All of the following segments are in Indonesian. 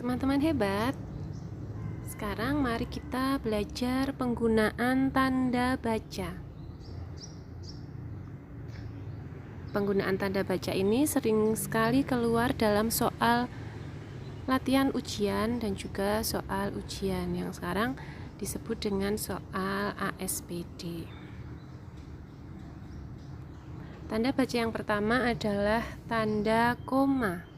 Teman-teman hebat, sekarang mari kita belajar penggunaan tanda baca. Penggunaan tanda baca ini sering sekali keluar dalam soal latihan ujian dan juga soal ujian yang sekarang disebut dengan soal ASPD. Tanda baca yang pertama adalah tanda koma.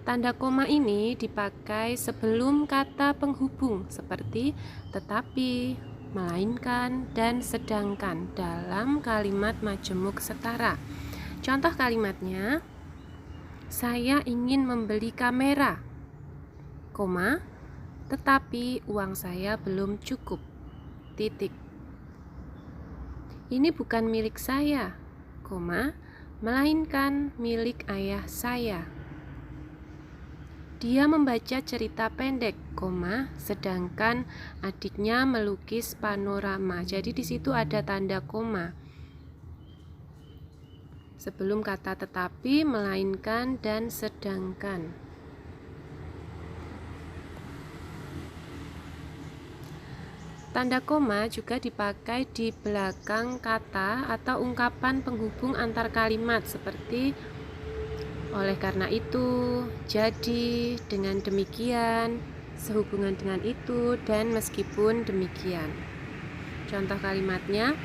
Tanda koma ini dipakai sebelum kata penghubung seperti tetapi, melainkan, dan sedangkan dalam kalimat majemuk setara. Contoh kalimatnya, saya ingin membeli kamera, koma, tetapi uang saya belum cukup, titik. Ini bukan milik saya, koma, melainkan milik ayah saya. Dia membaca cerita pendek, koma, sedangkan adiknya melukis panorama. Jadi di situ ada tanda koma. Sebelum kata tetapi, melainkan, dan sedangkan. Tanda koma juga dipakai di belakang kata atau ungkapan penghubung antar kalimat seperti oleh karena itu, jadi, dengan demikian, sehubungan dengan itu, dan meskipun demikian. Contoh kalimatnya,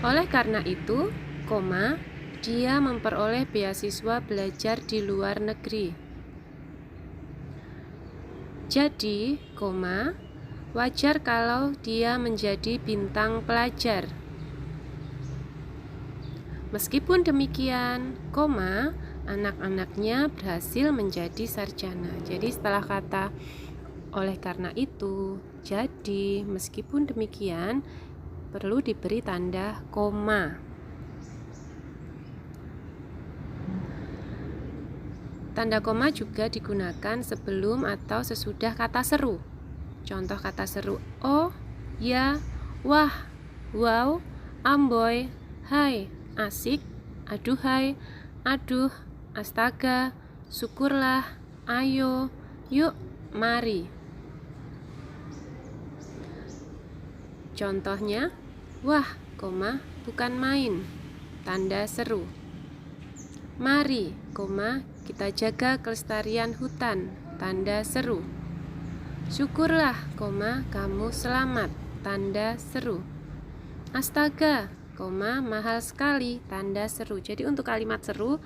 oleh karena itu, koma, dia memperoleh beasiswa belajar di luar negeri. Jadi, koma, wajar kalau dia menjadi bintang pelajar. Meskipun demikian, koma, anak-anaknya berhasil menjadi sarjana. Jadi setelah kata oleh karena itu, jadi, meskipun demikian, perlu diberi tanda koma. Tanda koma juga digunakan sebelum atau sesudah kata seru. Contoh kata seru, oh, ya, wah, wow, amboy, hai, asik, aduhai, aduh, astaga, syukurlah, ayo, yuk, mari. Contohnya, wah, koma, bukan main, tanda seru. Mari, koma, kita jaga kelestarian hutan, tanda seru. Syukurlah, koma, kamu selamat, tanda seru. Astaga, koma, mahal sekali, tanda seru. Jadi untuk kalimat seru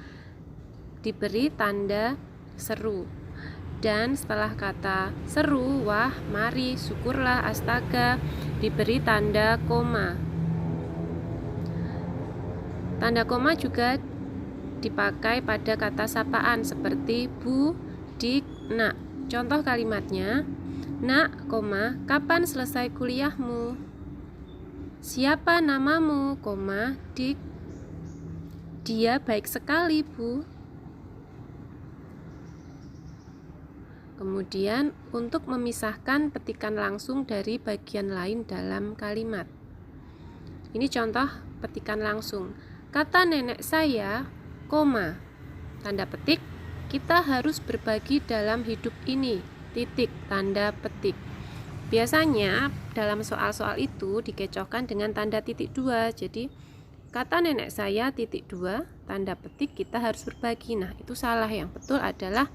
diberi tanda seru. Dan setelah kata seru, wah, mari, syukurlah, astaga, diberi tanda koma. Tanda koma juga dipakai pada kata sapaan seperti bu, dik, nak. Contoh kalimatnya, nak, koma, kapan selesai kuliahmu? Siapa namamu, koma, dik? Dia baik sekali, bu. Kemudian, untuk memisahkan petikan langsung dari bagian lain dalam kalimat. Ini contoh petikan langsung. Kata nenek saya, koma, tanda petik, kita harus berbagi dalam hidup ini, titik, tanda petik. Biasanya dalam soal-soal itu dikecohkan dengan tanda titik dua. Jadi, kata nenek saya, titik dua, tanda petik, kita harus berbagi. Nah, itu salah. Yang betul adalah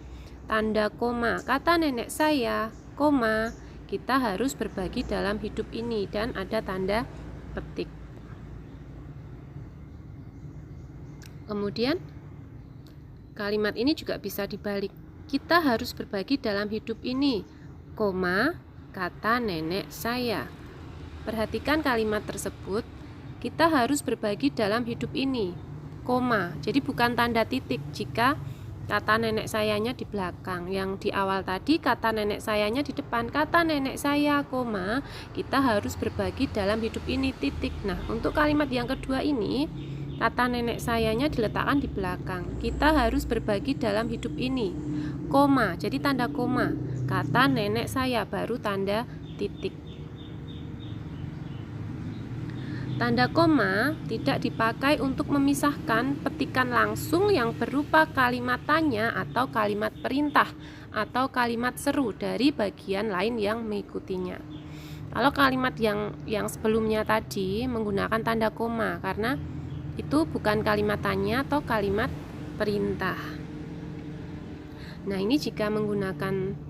tanda koma. Kata nenek saya, koma, kita harus berbagi dalam hidup ini, dan ada tanda petik. Kemudian kalimat ini juga bisa dibalik. Kita harus berbagi dalam hidup ini, koma, kata nenek saya. Perhatikan kalimat tersebut. Kita harus berbagi dalam hidup ini, koma. Jadi bukan tanda titik jika kata nenek sayanya di belakang. Yang di awal tadi kata nenek sayanya di depan. Kata nenek saya, koma, kita harus berbagi dalam hidup ini, titik. Nah, untuk kalimat yang kedua ini, kata nenek sayanya diletakkan di belakang. Kita harus berbagi dalam hidup ini, koma. Jadi tanda koma. Kata nenek saya, baru tanda titik. Tanda koma tidak dipakai untuk memisahkan petikan langsung yang berupa kalimat tanya atau kalimat perintah atau kalimat seru dari bagian lain yang mengikutinya. Kalau kalimat yang sebelumnya tadi menggunakan tanda koma karena itu bukan kalimat tanya atau kalimat perintah. Nah, ini jika menggunakan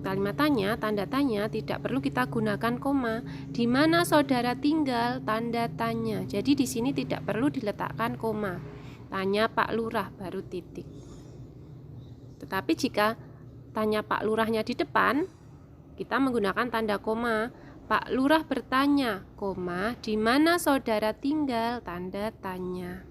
kalimat tanya, tanda tanya tidak perlu kita gunakan koma. Di mana saudara tinggal? Tanda tanya. Jadi di sini tidak perlu diletakkan koma. Tanya Pak Lurah baru titik. Tetapi jika tanya Pak Lurahnya di depan, kita menggunakan tanda koma. Pak Lurah bertanya, koma, di mana saudara tinggal? Tanda tanya.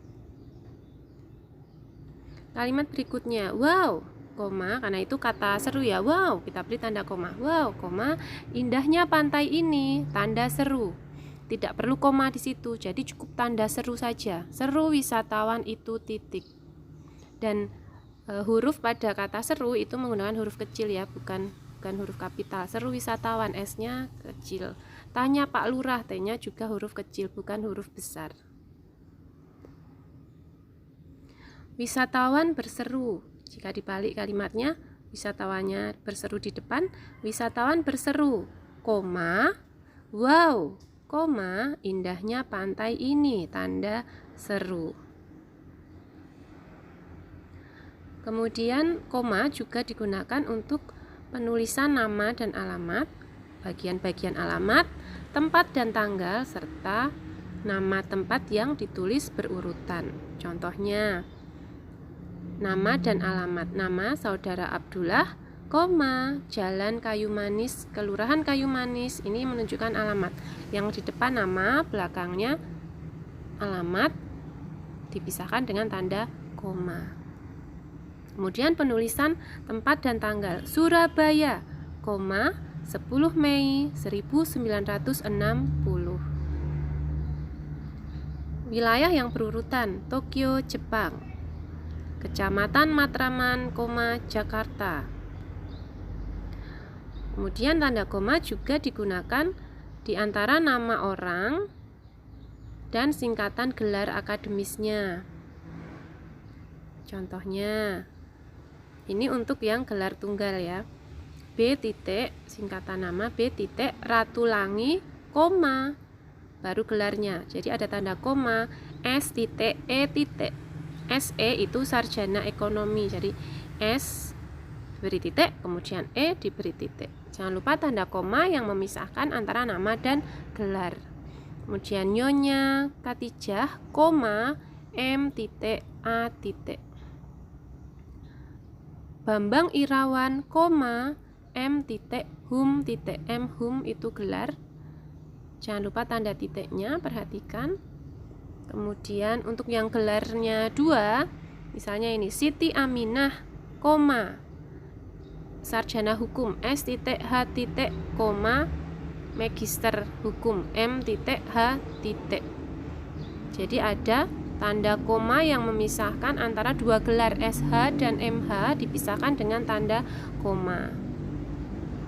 Kalimat berikutnya, wow, koma, karena itu kata seru ya, wow, kita beri tanda koma. Wow, koma, indahnya pantai ini, tanda seru. Tidak perlu koma di situ, jadi cukup tanda seru saja. Seru wisatawan itu titik. Dan huruf pada kata seru itu menggunakan huruf kecil ya, bukan huruf kapital. Seru wisatawan, S-nya kecil. Tanya Pak Lurah, T-nya juga huruf kecil, bukan huruf besar. Wisatawan berseru. Jika dibalik kalimatnya, wisatawannya berseru di depan, wisatawan berseru, koma, wow, koma, indahnya pantai ini, tanda seru. Kemudian koma juga digunakan untuk penulisan nama dan alamat, bagian-bagian alamat, tempat dan tanggal, serta nama tempat yang ditulis berurutan. Contohnya, nama dan alamat. Nama saudara Abdullah, koma, Jalan Kayu Manis, Kelurahan Kayu Manis. Ini menunjukkan alamat. Yang di depan nama, belakangnya alamat, dipisahkan dengan tanda koma. Kemudian penulisan tempat dan tanggal. Surabaya, koma, 10 Mei 1960. Wilayah yang berurutan, Tokyo, Jepang. Kecamatan Matraman, Jakarta. Kemudian tanda koma juga digunakan di antara nama orang dan singkatan gelar akademisnya. Contohnya, ini untuk yang gelar tunggal ya. B titik, singkatan nama B titik Ratulangi, koma, baru gelarnya. Jadi ada tanda koma, S titik E titik. SE itu sarjana ekonomi, jadi S diberi titik, kemudian E diberi titik. Jangan lupa tanda koma yang memisahkan antara nama dan gelar. Kemudian Nyonya Katijah, koma, M titik A titik. Bambang Irawan, koma, M titik hum titik M, hum itu gelar. Jangan lupa tanda titiknya, perhatikan. Kemudian untuk yang gelarnya 2, misalnya ini Siti Aminah, koma, sarjana hukum, S titik H titik, koma, magister hukum, M titik H titik. Jadi ada tanda koma yang memisahkan antara dua gelar SH dan MH, dipisahkan dengan tanda koma.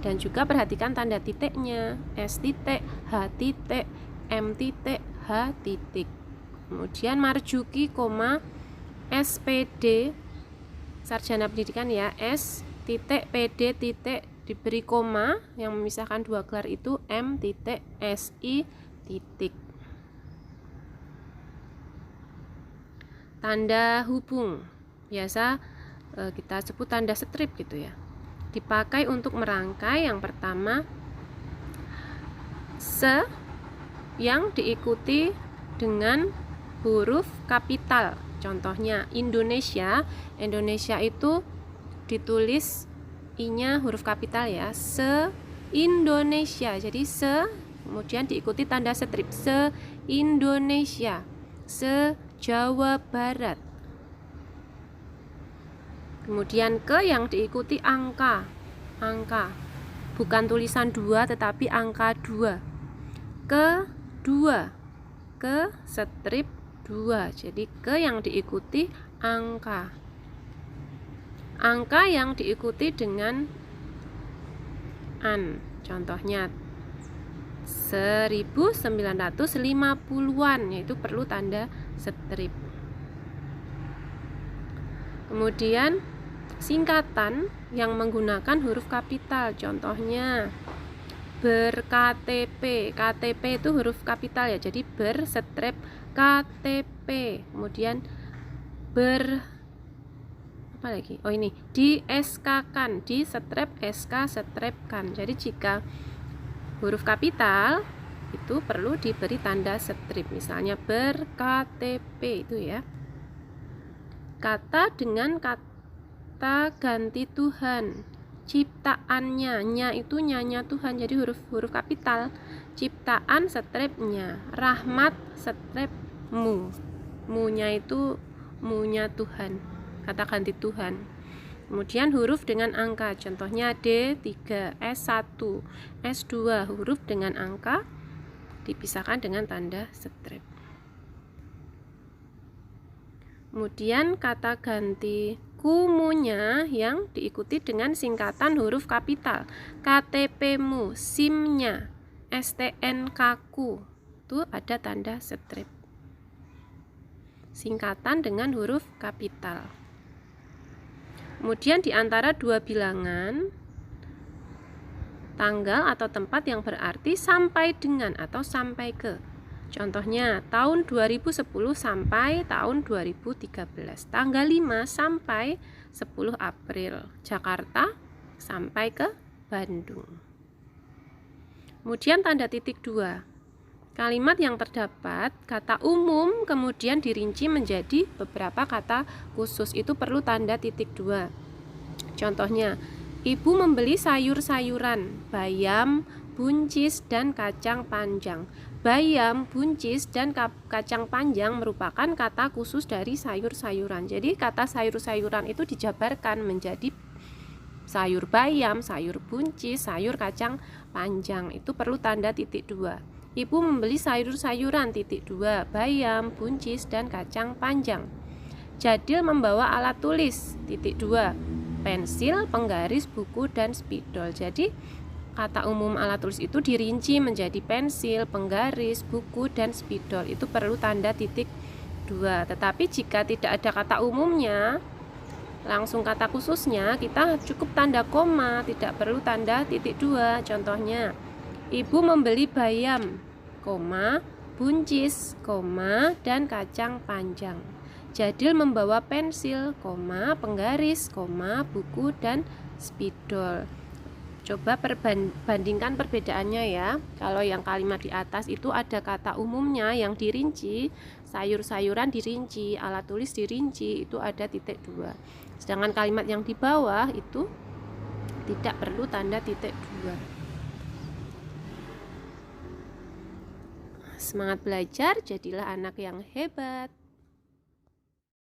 Dan juga perhatikan tanda titiknya, S titik, H titik, M titik, H titik. Kemudian Marjuki, koma, SPD, sarjana pendidikan ya, S titik PD titik diberi koma yang memisahkan dua gelar itu M titik SI titik. Tanda hubung biasa kita sebut tanda strip gitu ya, dipakai untuk merangkai. Yang pertama, se yang diikuti dengan huruf kapital. Contohnya Indonesia. Indonesia itu ditulis I-nya huruf kapital ya, se Indonesia. Jadi se kemudian diikuti tanda strip, se Indonesia, se Jawa Barat. Kemudian ke yang diikuti angka. Angka. Bukan tulisan 2 tetapi angka 2. Ke 2. Ke strip 2. Jadi ke yang diikuti angka. Angka yang diikuti dengan an. Contohnya 1950-an, yaitu perlu tanda strip. Kemudian singkatan yang menggunakan huruf kapital, contohnya ber-KTP. KTP itu huruf kapital ya, jadi ber-strip KTP. Kemudian apa lagi? Oh ini, di SK-kan, di strip SK stripkan. Jadi jika huruf kapital itu perlu diberi tanda strip, misalnya ber-KTP itu ya. Kata dengan kata ganti Tuhan, ciptaannya, nya itu nyanya Tuhan, jadi huruf kapital. Ciptaan stripnya, rahmat strip mu, munya itu munya Tuhan, kata ganti Tuhan. Kemudian huruf dengan angka, contohnya D3, S1, S2, huruf dengan angka dipisahkan dengan tanda strip. Kemudian kata ganti kumunya yang diikuti dengan singkatan huruf kapital, KTP-mu, SIM-nya, STNK-ku, itu ada tanda strip. Singkatan dengan huruf kapital. Kemudian di antara dua bilangan, tanggal atau tempat yang berarti sampai dengan atau sampai ke. Contohnya tahun 2010 sampai tahun 2013, tanggal 5 sampai 10 April, Jakarta sampai ke Bandung. Kemudian tanda titik 2, kalimat yang terdapat kata umum kemudian dirinci menjadi beberapa kata khusus, itu perlu tanda titik 2. Contohnya, ibu membeli sayur-sayuran, bayam, buncis, dan kacang panjang. Bayam, buncis, dan kacang panjang merupakan kata khusus dari sayur-sayuran. Jadi kata sayur-sayuran itu dijabarkan menjadi sayur bayam, sayur buncis, sayur kacang panjang. Itu perlu tanda titik 2. Ibu membeli sayur-sayuran, titik 2, bayam, buncis, dan kacang panjang. Jadil membawa alat tulis, titik 2, pensil, penggaris, buku, dan spidol. Jadi kata umum alat tulis itu dirinci menjadi pensil, penggaris, buku, dan spidol. Itu perlu tanda titik 2. Tetapi jika tidak ada kata umumnya, langsung kata khususnya, kita cukup tanda koma, tidak perlu tanda titik 2. Contohnya, ibu membeli bayam, koma, buncis, koma, dan kacang panjang. Jadil membawa pensil, koma, penggaris, koma, buku, dan spidol. Coba bandingkan perbedaannya ya. Kalau yang kalimat di atas itu ada kata umumnya yang dirinci, sayur-sayuran dirinci, alat tulis dirinci, itu ada titik 2. Sedangkan kalimat yang di bawah itu tidak perlu tanda titik 2. Semangat belajar, jadilah anak yang hebat.